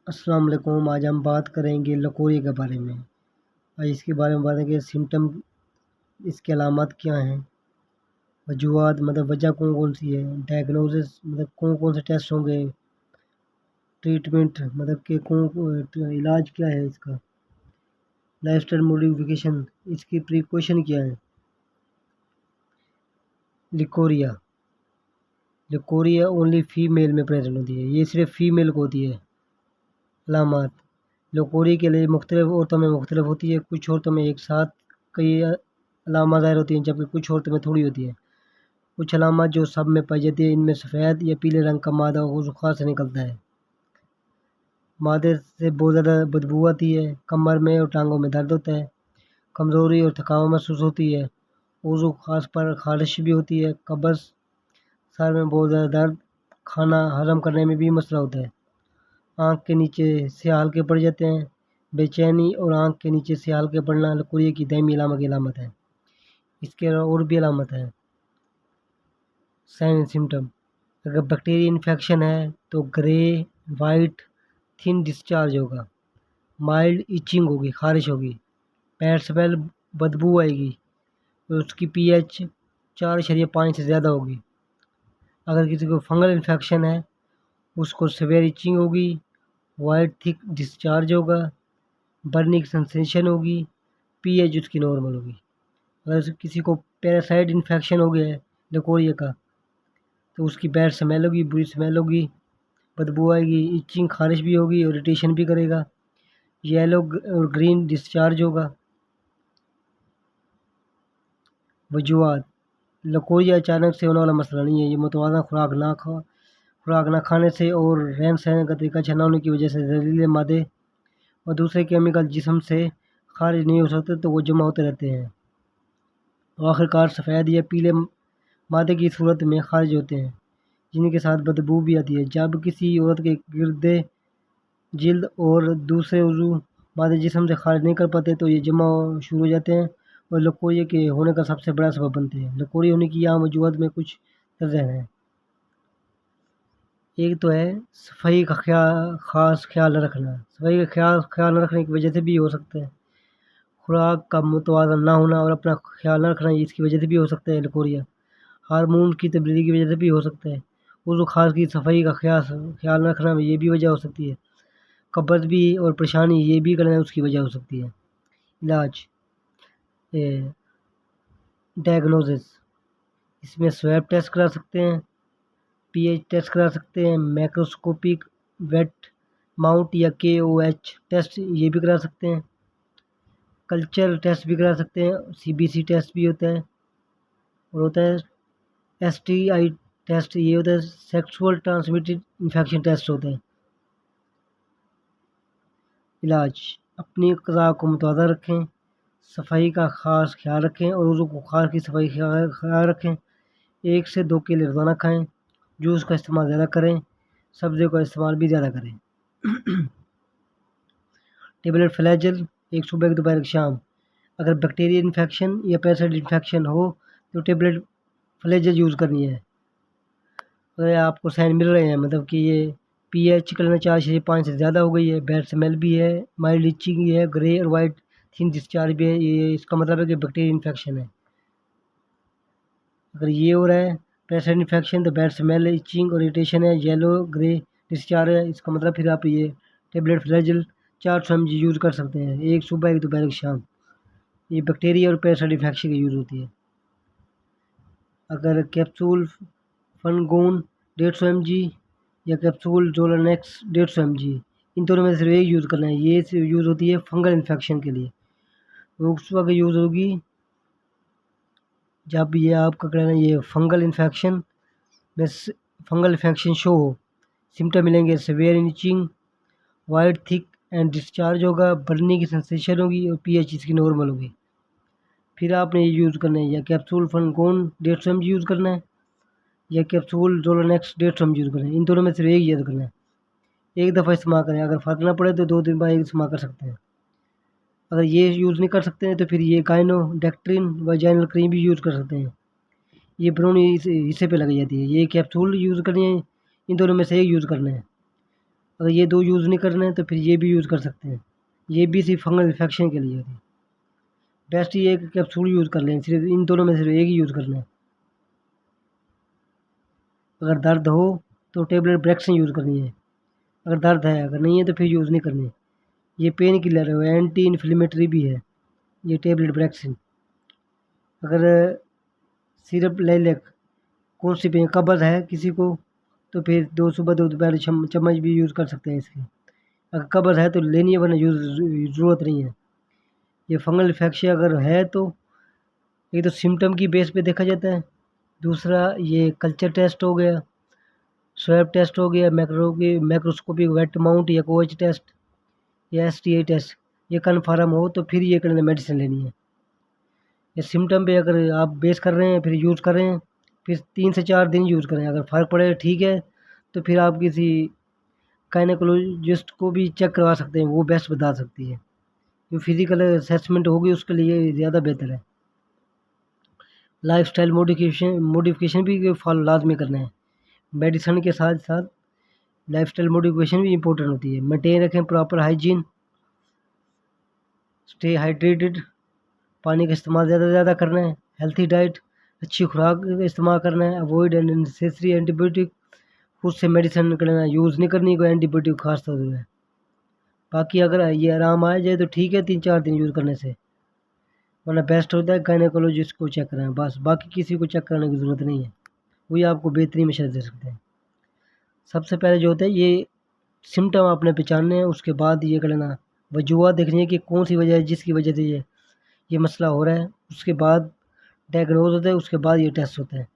अस्सलाम वालेकुम। आज हम बात करेंगे लकोरी के बारे में। आज इसके बारे में बात करेंगे सिम्टम, इसके अलामत क्या हैं, वजूहात मतलब वजह कौन कौन सी है, डायग्नोसिस मतलब कौन कौन से टेस्ट होंगे, ट्रीटमेंट मतलब कि कौन इलाज क्या है इसका, लाइफस्टाइल मॉडिफिकेशन, इसकी प्रिकॉशन क्या है। लिकोरिया लिकोरिया ओनली फीमेल में प्रेजेंट होती है, ये सिर्फ फीमेल को होती है। अलामत लकोरी के लिए मुख्तलिफ औरतों में मुख्तलिफ होती है। कुछ औरतों में एक साथ कई अलामत ज़ाहिर होती हैं, जबकि कुछ औरतों में थोड़ी होती है। कुछ अलामत जो सब में पाई जाती है, इनमें सफ़ेद या पीले रंग का मादा बुखार से निकलता है। मादे से बहुत ज़्यादा बदबू आती है। कमर में और टांगों में दर्द होता है। कमज़ोरी और थकावट महसूस होती है। वज़ू खास पर खारिश भी होती है। कब्ज़, सर में बहुत ज़्यादा दर्द, खाना हजम करने में भी मसला होता है। आँख के नीचे से हल्के पड़ जाते हैं। बेचैनी और आँख के नीचे से हल्के पड़ना लकूरिया की दायमी अलामत है। इसके अलावा और भी अलामत है। साइन एंड सिम्टम, अगर बैक्टीरिया इन्फेक्शन है तो ग्रे वाइट थिन डिस्चार्ज होगा, माइल्ड इचिंग होगी, खारिश होगी, पैर स्मेल बदबू आएगी और उसकी पीएच 4.5 से ज़्यादा होगी। अगर किसी को फंगल इन्फेक्शन है उसको सेवेयर इचिंग होगी, वाइट थिक डिस्चार्ज होगा, बर्निंग सेंसेशन होगी, पीएच उसकी नॉर्मल होगी। अगर किसी को पैरासाइट इन्फेक्शन हो गया है लकोरिया का तो उसकी बैड स्मेल होगी, बुरी स्मेल होगी, बदबू आएगी, इचिंग खारिश भी होगी और इरिटेशन भी करेगा, येलो और ग्रीन डिस्चार्ज होगा। वजूहात लकोरिया अचानक से होने वाला मसला नहीं है। ये मुतवाज़न खुराक ना खाने से और रहन सहन का तरीका अच्छा ना होने की वजह से जहरीले मादे और दूसरे केमिकल जिस्म से खारिज नहीं हो सकते तो वो जमा होते रहते हैं और आखिरकार सफ़ेद या पीले मादे की सूरत में खारिज होते हैं, जिनके साथ बदबू भी आती है। जब किसी औरत के गिरदे जिल्द और दूसरे उज़ू मादे जिस्म से खारिज नहीं कर पाते तो ये जमा शुरू हो जाते हैं और लकोरिया के होने का सबसे बड़ा सबब बनते हैं। लकोरिया होने की आम वजूहत में कुछ दर्ज हैं। एक तो है सफाई का खास ख्याल न रखना। सफाई का ख्याल न रखने की वजह से भी हो सकता है। खुराक का मुतवाज़न ना होना और अपना ख्याल न रखना, इसकी वजह से भी हो सकता है लकोरिया। हार्मोन की तब्दीली की वजह से भी हो सकता है। वज़ू ख़ास की सफाई का ख्याल न रखना ये भी वजह हो सकती है। कब्ज़ भी और परेशानी ये भी करना उसकी वजह हो सकती है। इलाज डायग्नोसिस, इसमें स्वैब टेस्ट करा सकते हैं, पीएच टेस्ट करा सकते हैं, मैक्रोस्कोपिक वेट माउंट या KOH टेस्ट ये भी करा सकते हैं, कल्चर टेस्ट भी करा सकते हैं, CBC टेस्ट भी होता है और होता है STI टेस्ट, ये होता है सेक्सुअल ट्रांसमिटेड इन्फेक्शन टेस्ट होता है। इलाज अपनी ग़िज़ा को मुतवाज़न रखें, सफाई का ख़ास ख्याल रखें और वज़ू को खास की सफाई का ख्याल रखें। 1 से 2 केले रोज़ाना खाएँ। जूस का इस्तेमाल ज़्यादा करें, सब्जियों का इस्तेमाल भी ज़्यादा करें। टेबलेट फ्लैजेल एक सुबह, एक दोपहर, एक शाम। अगर बैक्टीरिया इन्फेक्शन या पैरासाइट इन्फेक्शन हो तो टेबलेट फ्लैजेल यूज़ करनी है। अगर आपको साइन मिल रहे हैं मतलब कि ये पीएच कलर 4.5 से ज़्यादा हो गई है, बैड स्मेल भी है, माइल्ड इचिंग भी है, ग्रे और वाइट थिन डिस्चार्ज भी है, ये इसका मतलब है कि बैक्टीरिया इन्फेक्शन है। अगर ये हो रहा है पैरासाइट इन्फेक्शन तो बैड स्मेल है, इचिंग और इरिटेशन है, येलो ग्रे डिस्चार्ज है, इसका मतलब फिर आप ये टेबलेट फ्लैजेल 400 mg यूज़ कर सकते हैं। एक सुबह, एक दोपहर, एक शाम। ये बैक्टीरिया और पैरासाइट इन्फेक्शन की यूज़ होती है। अगर कैप्सूल फनगोन 150 mg या कैप्सूल जोलोनेक्स 150 mg, इन दोनों में से सिर्फ एक यूज़ करना है। ये सिर्फ यूज़ होती है फंगल इन्फेक्शन के लिए। वो उस वक्त यूज़ होगी जब ये आपका कहना है ये फंगल इन्फेक्शन में फंगल इन्फेक्शन शो हो। सिम्टम मिलेंगे severe itching, white thick and discharge होगा, बर्निंग की सेंसेशन होगी और पीएच इसकी नॉर्मल होगी। फिर आपने ये यूज़ करना है या कैप्सूल फनगोन 150 mg यूज़ करना है या कैप्सूल जोलोनेक्स 150 mg यूज़ करना है। इन दोनों में सिर्फ एक यूज़ करना है। एक दफ़ा इस्तेमाल करें, अगर फ़र्क ना पड़े तो 2 दिन बाद एक इस्तेमाल कर सकते हैं। अगर ये यूज़ नहीं कर सकते हैं तो फिर ये गाइनोडैक्ट्रिन वजाइनल क्रीम भी यूज़ कर सकते हैं। ये भ्रूण हिस्से पे लगाई जाती है। ये कैप्सूल यूज़ करनी है, इन दोनों में से एक यूज़ करना है। अगर ये 2 यूज़ नहीं करने हैं तो फिर ये भी यूज़ कर सकते हैं। ये भी सिर्फ फंगल इन्फेक्शन के लिए थी। बेस्ट ये है कि कैप्सूल यूज़ कर लें, सिर्फ इन दोनों में सिर्फ एक ही यूज़ करना है। अगर दर्द हो तो टेबलेट ब्रेक्सिन यूज़ करनी है, अगर दर्द है, अगर नहीं है तो फिर यूज़ नहीं करनी है। ये पेन किलर है, एंटी इन्फ्लेमेटरी भी है ये टेबलेट ब्रेक्सिन। अगर सिरप ले ले कौन सी पे कब्ज़ है किसी को तो फिर 2 सुबह 2 दोपहर चम्मच भी यूज़ कर सकते हैं इसकी। अगर कब्ज़ है तो लेनी है, वरना ज़रूरत नहीं है। ये फंगल इन्फेक्शन अगर है तो एक तो सिम्टम की बेस पे देखा जाता है, दूसरा ये कल्चर टेस्ट हो गया, स्वैब टेस्ट हो गया, मैक्रोस्कोपिक वेट माउंट या कोएच टेस्ट या एसटीए टेस्ट, ये कन्फर्म हो तो फिर ये करना मेडिसिन लेनी है। ये सिम्टम पे अगर आप बेस कर रहे हैं फिर यूज़ कर रहे हैं, फिर 3 से 4 दिन यूज़ करें, अगर फ़र्क पड़े ठीक है तो फिर आप किसी गायनेकोलॉजिस्ट को भी चेक करवा सकते हैं, वो बेस्ट बता सकती है। जो फिज़िकल असेसमेंट होगी उसके लिए ज़्यादा बेहतर है। लाइफ़स्टाइल मॉडिफ़िकेशन भी फॉलो लाज़मी करना है। मेडिसिन के साथ साथ लाइफ़स्टाइल मॉडिफ़िकेशन भी इम्पोर्टेंट होती है। मेंटेन रखें प्रॉपर हाइजीन, स्टे हाइड्रेटेड, पानी का इस्तेमाल ज़्यादा से ज़्यादा करना है, हेल्थी डाइट, अच्छी खुराक का इस्तेमाल करना है, अवॉइड अननेसेसरी एंटीबायोटिक, खुद से मेडिसिन करना यूज़ नहीं करनी कोई एंटीबायोटिक खास तौर पे। बाकी अगर ये आराम आ जाए तो ठीक है 3-4 दिन यूज़ करने से, वरना बेस्ट होता है गायनेकोलॉजिस्ट को चेक कराएं बस, बाकी किसी को चेक कराने की ज़रूरत नहीं है, वही आपको बेहतरीन मशवरे दे सकते हैं। सबसे पहले जो होता है ये सिम्टम आपने पहचानने हैं, उसके बाद ये कर लेना वजूहत देखनी है कि कौन सी वजह है जिसकी वजह से ये मसला हो रहा है, उसके बाद डायग्नोज होता है, उसके बाद ये टेस्ट होते हैं।